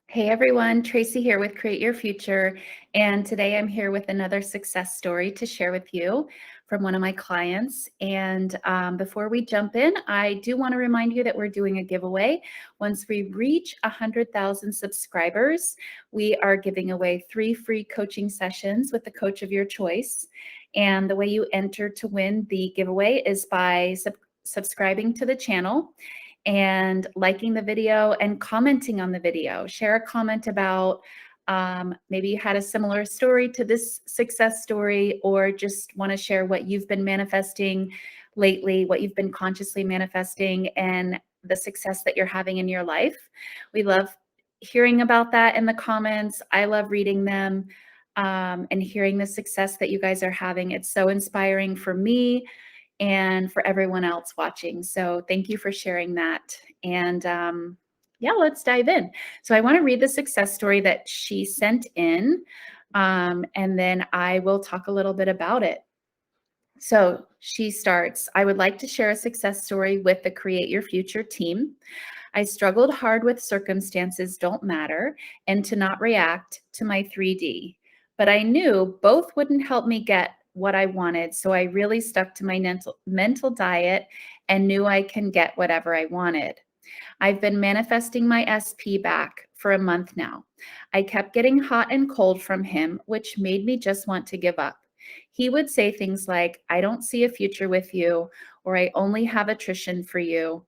Hey everyone, Tracy here with Create Your Future. And today I'm here with another success story to share with you from one of my clients. And before we jump in, I do want to remind you that we're doing a giveaway. Once we reach 100,000 subscribers, we are giving away 3 free coaching sessions with the coach of your choice. And the way you enter to win the giveaway is by subscribing to the channel and liking the video and commenting on the video. Share a comment about maybe you had a similar story to this success story, or just want to share what you've been manifesting lately, what you've been consciously manifesting, and the success that you're having in your life. We love hearing about that in the comments. I love reading them and hearing the success that you guys are having. It's so inspiring for me and for everyone else watching. So thank you for sharing that. And yeah, let's dive in. So I want to read the success story that she sent in, and then I will talk a little bit about it. So she starts, I would like to share a success story with the Create Your Future team. I struggled hard with circumstances don't matter and to not react to my 3D, but I knew both wouldn't help me get what I wanted. So I really stuck to my mental diet and knew I can get whatever I wanted. I've been manifesting my SP back for a month now. I kept getting hot and cold from him, which made me just want to give up. He would say things like, I don't see a future with you, or I only have attrition for you.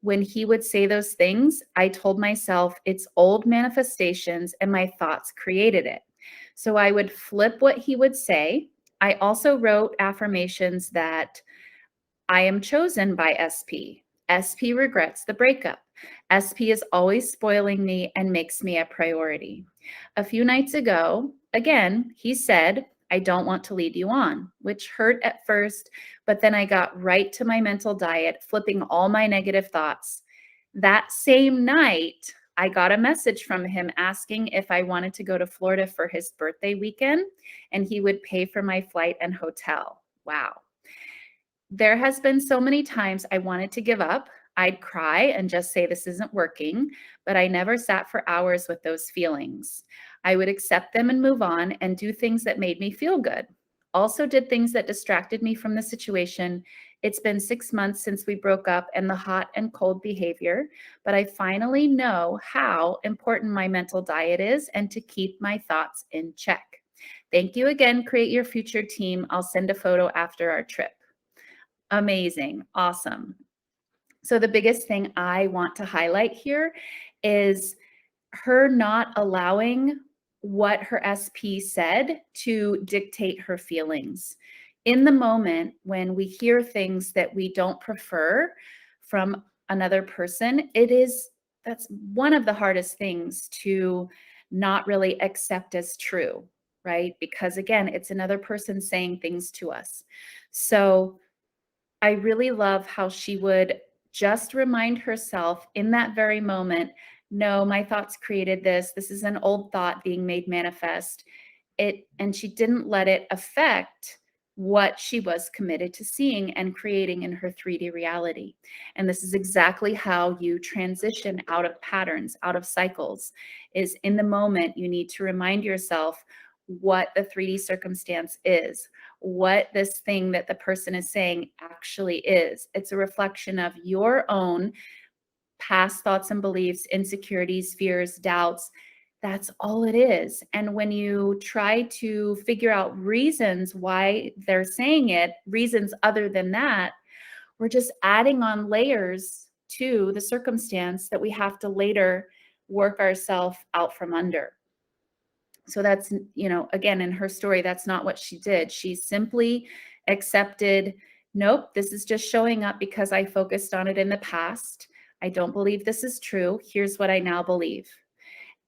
When he would say those things, I told myself it's old manifestations and my thoughts created it. So I would flip what he would say. I also wrote affirmations that I am chosen by SP. SP regrets the breakup. SP is always spoiling me and makes me a priority. A few nights ago, again, he said, I don't want to lead you on, which hurt at first, but then I got right to my mental diet, flipping all my negative thoughts. That same night, I got a message from him asking if I wanted to go to Florida for his birthday weekend, and he would pay for my flight and hotel. Wow. There has been so many times I wanted to give up. I'd cry and just say this isn't working, but I never sat for hours with those feelings. I would accept them and move on and do things that made me feel good. Also did things that distracted me from the situation. It's been 6 months since we broke up and the hot and cold behavior, but I finally know how important my mental diet is and to keep my thoughts in check. Thank you again, Create Your Future team. I'll send a photo after our trip. Amazing. Awesome. So the biggest thing I want to highlight here is her not allowing what her SP said to dictate her feelings. In the moment when we hear things that we don't prefer from another person, that's one of the hardest things to not really accept as true, right? Because again, it's another person saying things to us. So I really love how she would just remind herself in that very moment, no, my thoughts created this. This is an old thought being made manifest. And she didn't let it affect what she was committed to seeing and creating in her 3D reality. And this is exactly how you transition out of patterns, out of cycles, is in the moment you need to remind yourself what the 3D circumstance is, what this thing that the person is saying actually is. It's a reflection of your own past thoughts and beliefs, insecurities, fears, doubts. That's all it is. And when you try to figure out reasons why they're saying it, reasons other than that, we're just adding on layers to the circumstance that we have to later work ourselves out from under. So that's, again, in her story, that's not what she did. She simply accepted, nope, this is just showing up because I focused on it in the past. I don't believe this is true. Here's what I now believe.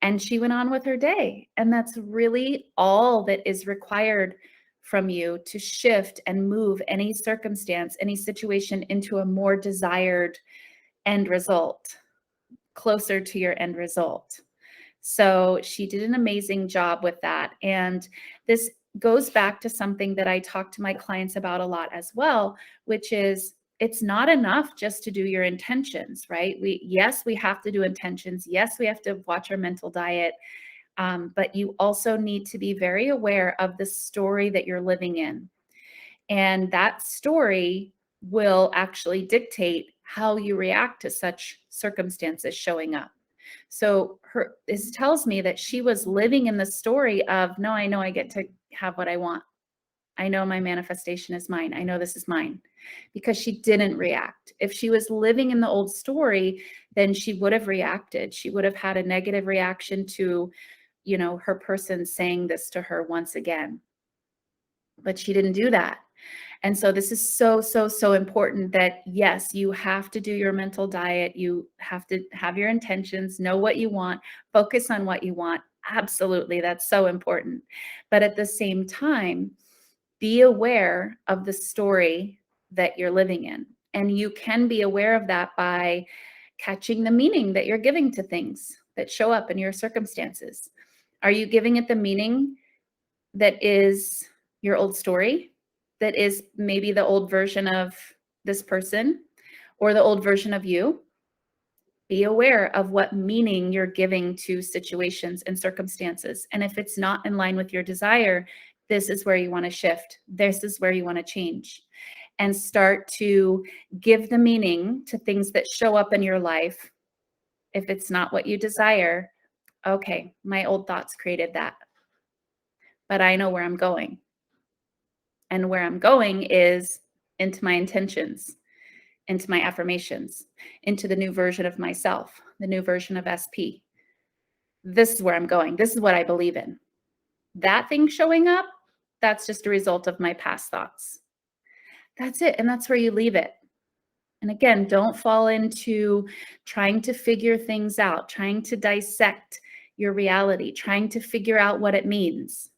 And she went on with her day. And that's really all that is required from you to shift and move any circumstance, any situation into a more desired end result, closer to your end result. So she did an amazing job with that. And this goes back to something that I talk to my clients about a lot as well, which is it's not enough just to do your intentions, right? Yes, we have to do intentions. Yes, we have to watch our mental diet. But you also need to be very aware of the story that you're living in. And that story will actually dictate how you react to such circumstances showing up. So this tells me that she was living in the story of, no, I know I get to have what I want. I know my manifestation is mine. I know this is mine, because she didn't react. If she was living in the old story, then she would have reacted. She would have had a negative reaction to, her person saying this to her once again. But she didn't do that. And so this is so, so, so important that, yes, you have to do your mental diet. You have to have your intentions, know what you want, focus on what you want. Absolutely. That's so important. But at the same time, be aware of the story that you're living in. And you can be aware of that by catching the meaning that you're giving to things that show up in your circumstances. Are you giving it the meaning that is your old story, that is maybe the old version of this person or the old version of you? Be aware of what meaning you're giving to situations and circumstances. And if it's not in line with your desire, this is where you want to shift. This is where you want to change. And start to give the meaning to things that show up in your life. If it's not what you desire, okay, my old thoughts created that. But I know where I'm going. And where I'm going is into my intentions, into my affirmations, into the new version of myself, the new version of SP. This is where I'm going. This is what I believe in. That thing showing up, that's just a result of my past thoughts. That's it. And that's where you leave it. And again, don't fall into trying to figure things out, trying to dissect your reality, trying to figure out what it means.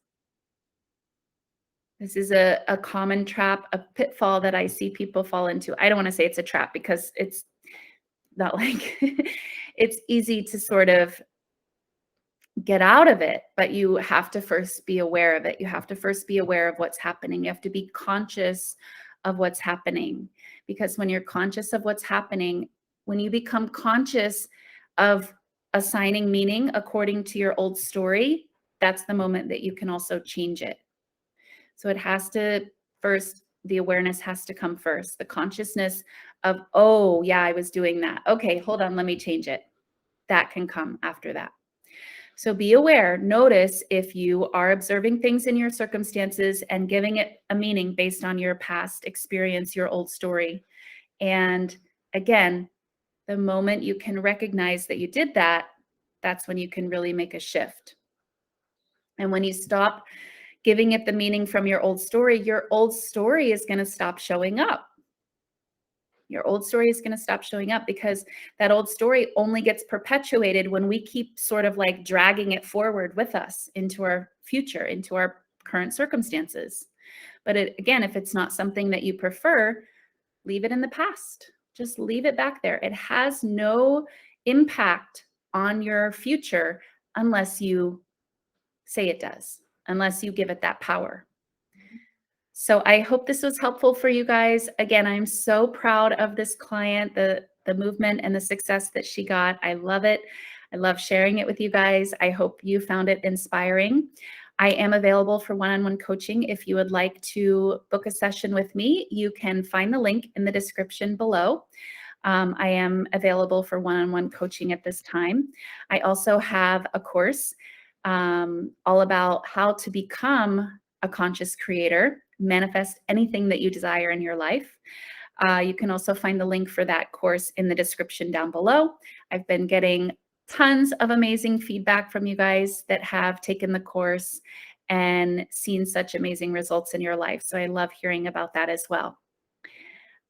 This is a common trap, a pitfall that I see people fall into. I don't want to say it's a trap, because it's not like it's easy to sort of get out of it, but you have to first be aware of it. You have to first be aware of what's happening. You have to be conscious of what's happening, because when you're conscious of what's happening, when you become conscious of assigning meaning according to your old story, that's the moment that you can also change it. So it has to first, the awareness has to come first. The consciousness of, oh, yeah, I was doing that. Okay, hold on, let me change it. That can come after that. So be aware, notice if you are observing things in your circumstances and giving it a meaning based on your past experience, your old story. And again, the moment you can recognize that you did that, that's when you can really make a shift. And when you stop giving it the meaning from your old story is going to stop showing up. Your old story is going to stop showing up, because that old story only gets perpetuated when we keep sort of like dragging it forward with us into our future, into our current circumstances. But again, if it's not something that you prefer, leave it in the past. Just leave it back there. It has no impact on your future unless you say it does, unless you give it that power. So I hope this was helpful for you guys. Again, I'm so proud of this client, the movement and the success that she got. I love it. I love sharing it with you guys. I hope you found it inspiring. I am available for one-on-one coaching. If you would like to book a session with me, you can find the link in the description below. I am available for one-on-one coaching at this time. I also have a course all about how to become a conscious creator, manifest anything that you desire in your life. You can also find the link for that course in the description down below. I've been getting tons of amazing feedback from you guys that have taken the course and seen such amazing results in your life. So I love hearing about that as well.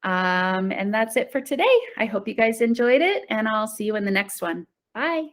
And that's it for today. I hope you guys enjoyed it, and I'll see you in the next one. Bye.